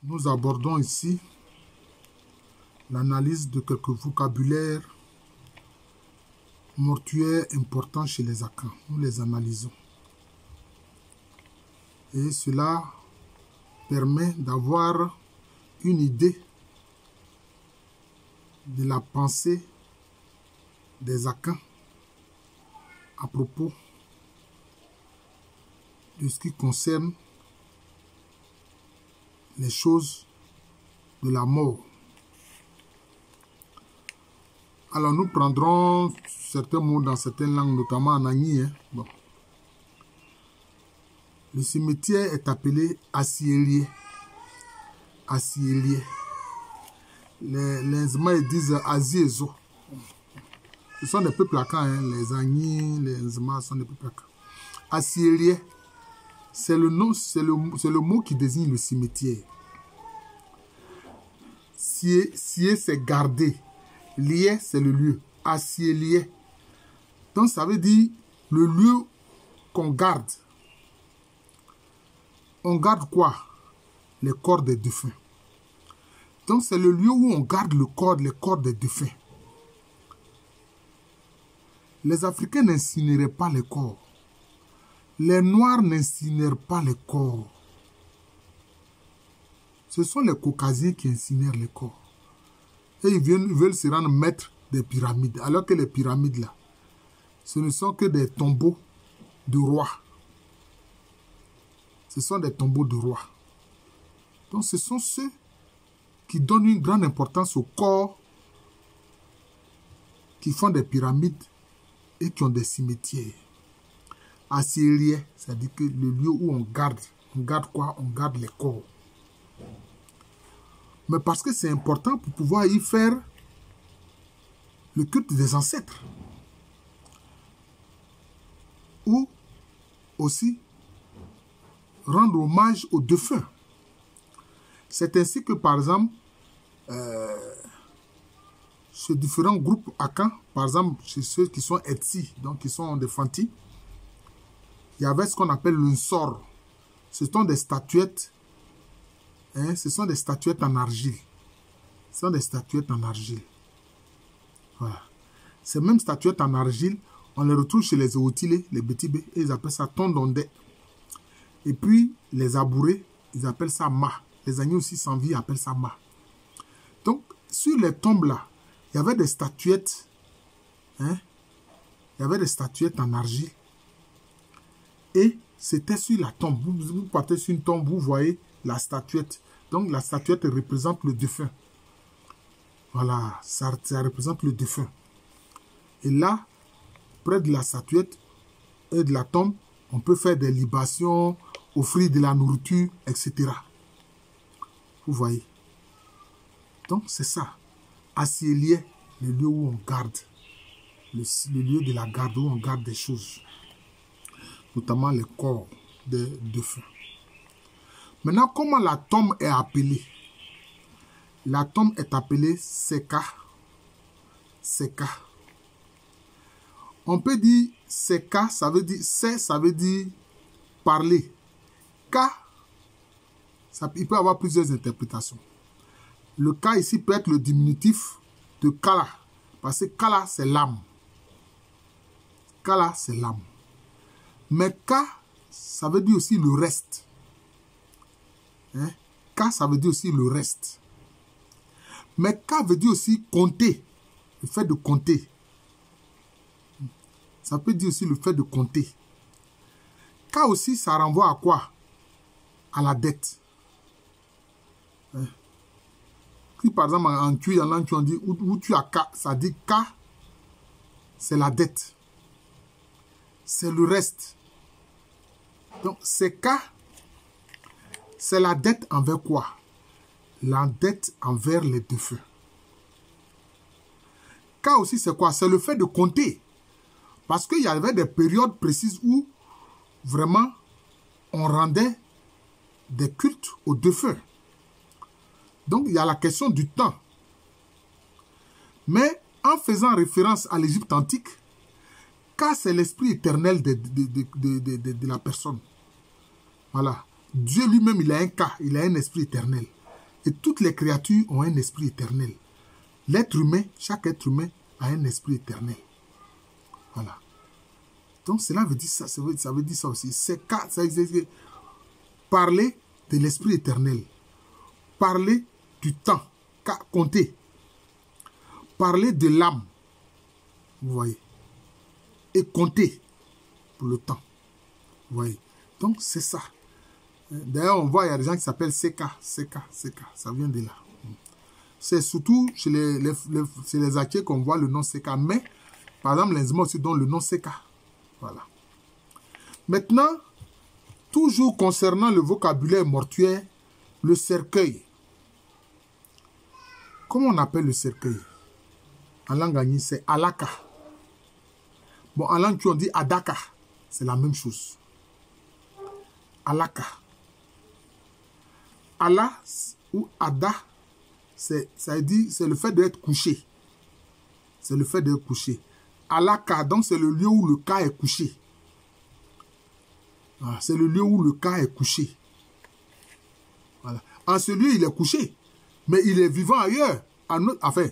Nous abordons ici l'analyse de quelques vocabulaires mortuaires importants chez les Akans. Nous les analysons. Et cela permet d'avoir une idée de la pensée des Akans à propos de ce qui concerne les choses de la mort. Alors nous prendrons certains mots dans certaines langues, notamment en Agni. Bon. Le cimetière est appelé Asiélié. Asiélié. Les Zma disent Aziezo. Ce sont des peuples Akans, les Agni, les Zma sont des peuples Akans. Asiélié, c'est le nom, c'est le mot qui désigne le cimetière. Sié, c'est garder. Lié, c'est le lieu. Asiélié. Donc ça veut dire le lieu qu'on garde. On garde quoi? Les corps des défunts. Donc c'est le lieu où on garde les corps des défunts. Les Africains n'incinéraient pas les corps. Les Noirs n'incinèrent pas les corps. Ce sont les Caucasiens qui incinèrent les corps. Et ils veulent se rendre maîtres des pyramides. Alors que les pyramides là, ce ne sont que des tombeaux de rois. Ce sont des tombeaux de rois. Donc ce sont ceux qui donnent une grande importance aux corps, qui font des pyramides et qui ont des cimetières. Asiélié, c'est-à-dire que le lieu où on garde quoi? On garde les corps. Mais parce que c'est important pour pouvoir y faire le culte des ancêtres. Ou aussi rendre hommage aux défunts. C'est ainsi que, par exemple, ces différents groupes Akans, par exemple, chez ceux qui sont Etsi, donc qui sont des Fanti, il y avait ce qu'on appelle l'unsor. Ce sont des statuettes. Ce sont des statuettes en argile. Ce sont des statuettes en argile. Voilà. Ces mêmes statuettes en argile, on les retrouve chez les Ootile, les Betibé, et ils appellent ça Tondonde. Et puis, les Abourés, ils appellent ça Ma. Les Agneaux aussi sans vie appellent ça Ma. Donc, sur les tombes là, il y avait des statuettes. Il y avait des statuettes en argile. Et c'était sur la tombe. Vous partez sur une tombe, vous voyez la statuette. Donc la statuette représente le défunt. Voilà, ça représente le défunt. Et là, près de la statuette et de la tombe, on peut faire des libations, offrir de la nourriture, etc. Vous voyez. Donc c'est ça. Asiélié, le lieu où on garde. Le lieu de la garde, où on garde des choses. Notamment les corps des défunts. Maintenant, comment la tombe est appelée? La tombe est appelée Seka. Seka. On peut dire Seka, ça veut dire ça veut dire parler. Ka, il peut avoir plusieurs interprétations. Le Ka ici peut être le diminutif de Kala. Parce que Kala, c'est l'âme. Kala, c'est l'âme. Mais Ka, ça veut dire aussi le reste. Ka, ça veut dire aussi le reste. Mais Ka veut dire aussi compter. Le fait de compter. Ça peut dire aussi le fait de compter. Ka aussi, ça renvoie à quoi? À la dette. Si par exemple en Tui, on dit où tu as Ka, ça dit Ka, c'est la dette. C'est le reste. Donc, c'est Ka, c'est la dette envers quoi? La dette envers les défunts. Ka aussi, c'est quoi? C'est le fait de compter. Parce qu'il y avait des périodes précises où, vraiment, on rendait des cultes aux défunts. Donc, il y a la question du temps. Mais, en faisant référence à l'Égypte antique, Ka, c'est l'esprit éternel de la personne. Voilà. Dieu lui-même, il a un Ka, il a un esprit éternel. Et toutes les créatures ont un esprit éternel. L'être humain, chaque être humain a un esprit éternel. Voilà. Donc cela veut dire ça, ça veut dire ça aussi. C'est parler de l'esprit éternel. Parler du temps, compter. Parler de l'âme. Vous voyez. Et compter pour le temps. Vous voyez. Donc c'est ça. D'ailleurs, on voit, il y a des gens qui s'appellent CK. Ça vient de là. C'est surtout chez les athées qu'on voit le nom CK. Mais, par exemple, les Zma aussi donnent le nom CK. Voilà. Maintenant, toujours concernant le vocabulaire mortuaire, le cercueil. Comment on appelle le cercueil? En langue agnée, c'est alaka. Bon, en langue on dit adaka. C'est la même chose. Alaka. Ala ou ada, ça dit, c'est le fait d'être couché. C'est le fait d'être couché. Alaka, donc c'est le lieu où le cas est couché. Voilà, c'est le lieu où le cas est couché. Voilà. En ce lieu, il est couché. Mais il est vivant ailleurs. Enfin,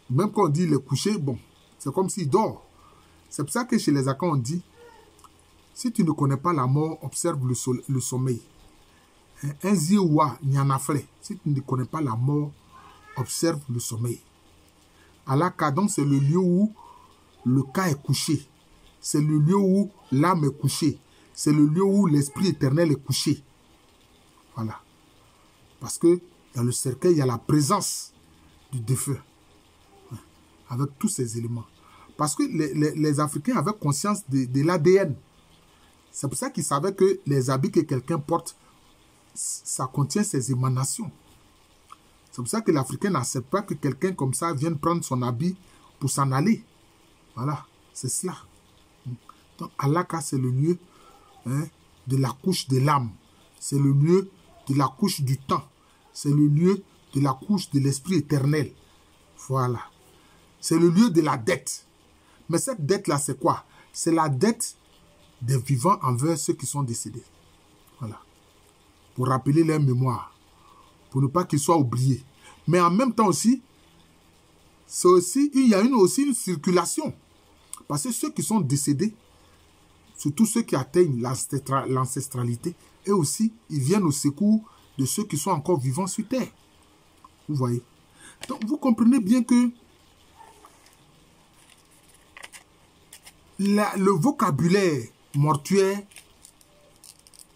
même quand on dit il est couché, bon, c'est comme s'il dort. C'est pour ça que chez les Akans, on dit, si tu ne connais pas la mort, observe le sommeil. Un zioua, nyanafle. Si tu ne connais pas la mort, observe le sommeil. Alaka, donc, c'est le lieu où le cas est couché. C'est le lieu où l'âme est couchée. C'est le lieu où l'esprit éternel est couché. Voilà. Parce que dans le cercueil, il y a la présence du défunt. Avec tous ces éléments. Parce que les Africains avaient conscience de l'ADN. C'est pour ça qu'ils savaient que les habits que quelqu'un porte, ça contient ses émanations. C'est pour ça que l'Africain n'accepte pas que quelqu'un comme ça vienne prendre son habit pour s'en aller. Voilà, c'est cela. Donc, Alaka, c'est le lieu de la couche de l'âme. C'est le lieu de la couche du temps. C'est le lieu de la couche de l'esprit éternel. Voilà. C'est le lieu de la dette. Mais cette dette-là, c'est quoi? C'est la dette des vivants envers ceux qui sont décédés. Voilà. Pour rappeler leur mémoire. Pour ne pas qu'ils soient oubliés. Mais en même temps aussi, c'est aussi, il y a aussi une circulation. Parce que ceux qui sont décédés, surtout ceux qui atteignent l'ancestralité, eux aussi, ils viennent au secours de ceux qui sont encore vivants sur terre. Vous voyez. Donc, vous comprenez bien que le vocabulaire mortuaire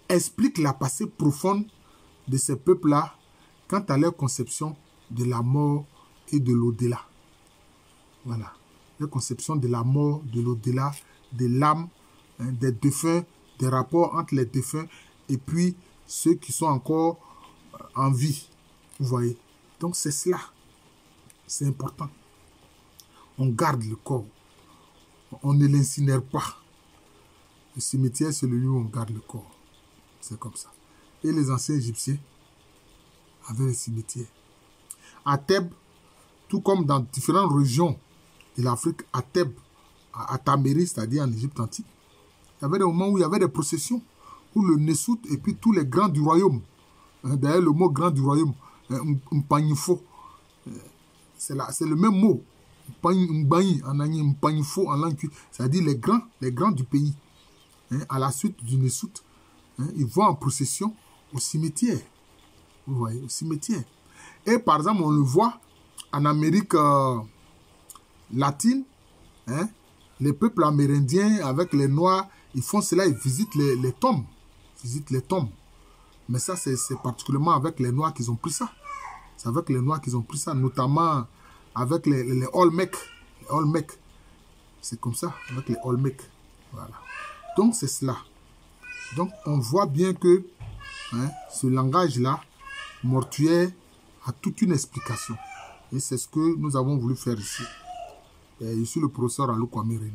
explique la passé profonde de ces peuples-là quant à leur conception de la mort et de l'au-delà. Voilà. Leur conception de la mort, de l'au-delà, de l'âme, des défunts, des rapports entre les défunts et puis ceux qui sont encore en vie. Vous voyez. Donc c'est cela. C'est important. On garde le corps. On ne l'incinère pas. Le cimetière, c'est le lieu où on garde le corps. C'est comme ça. Et les anciens Égyptiens avaient les cimetières. À Thèbes, tout comme dans différentes régions de l'Afrique, à Thèbes, à Taméry, c'est-à-dire en Égypte antique, il y avait des moments où il y avait des processions, où le Nessout et puis tous les grands du royaume, d'ailleurs le mot grand du royaume, Mpagnifo, c'est le même mot, Mbanyi en agné, Mpagnifo en langue, c'est-à-dire les grands du pays, à la suite du Nessout, ils vont en procession au cimetière. Vous voyez, au cimetière. Et par exemple, on le voit en Amérique latine, les peuples amérindiens avec les Noirs, ils font cela, ils visitent les tombes. Ils visitent les tombes. Mais ça, c'est particulièrement avec les Noirs qu'ils ont pris ça. C'est avec les Noirs qu'ils ont pris ça, notamment avec les Olmecs. Les Olmecs. C'est comme ça, avec les Olmecs. Voilà. Donc, c'est cela. Donc, on voit bien que ce langage-là, mortuaire, a toute une explication. Et c'est ce que nous avons voulu faire ici. Et je suis le professeur Alou Kwame René.